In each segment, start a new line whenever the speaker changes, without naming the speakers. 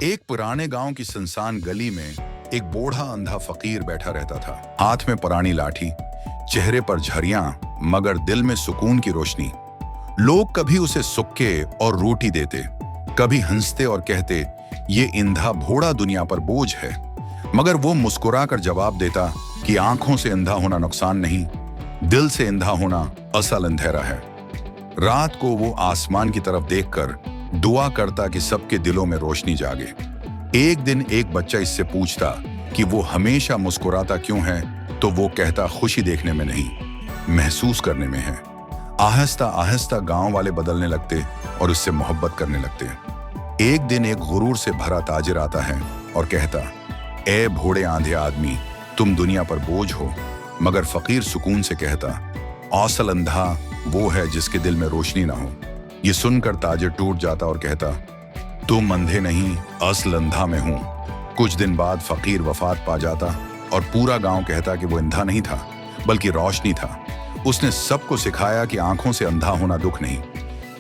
एक पुराने गांव की सुनसान गली में एक बूढ़ा अंधा फकीर बैठा रहता था। हाथ में पुरानी लाठी, चेहरे पर झरियां, मगर दिल में सुकून की रोशनी। लोग कभी उसे सुक्के और रोटी देते, कभी हंसते और कहते ये इंधा भोड़ा दुनिया पर बोझ है, मगर वो मुस्कुराकर जवाब देता कि आंखों से अंधा होना नुकसान नहीं, दिल से अंधा होना असल अंधेरा है। रात को वो आसमान की तरफ देखकर दुआ करता कि सबके दिलों में रोशनी जागे। एक दिन एक बच्चा इससे पूछता कि वो हमेशा मुस्कुराता क्यों है, तो वो कहता खुशी देखने में नहीं, महसूस करने में है। आहिस्ता आहिस्ता गांव वाले बदलने लगते और उससे मोहब्बत करने लगते। एक दिन एक गुरूर से भरा ताजिर आता है और कहता, ए भोड़े आंधे आदमी, तुम दुनिया पर बोझ हो। मगर फकीर सुकून से कहता, असल अंधा वो है जिसके दिल में रोशनी ना हो। ये सुनकर ताजिर टूट जाता और कहता, तुम अंधे नहीं, असल अंधा मैं हूं। कुछ दिन बाद फकीर वफात पा जाता और पूरा गांव कहता कि वो अंधा नहीं था बल्कि रोशनी था। उसने सबको सिखाया कि आंखों से अंधा होना दुख नहीं,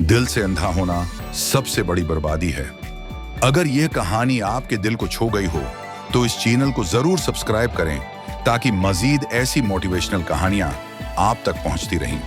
दिल से अंधा होना सबसे बड़ी बर्बादी है। अगर यह कहानी आपके दिल को छू गई हो तो इस चैनल को जरूर सब्सक्राइब करें ताकि मजीद ऐसी मोटिवेशनल कहानियां आप तक पहुंचती रहें।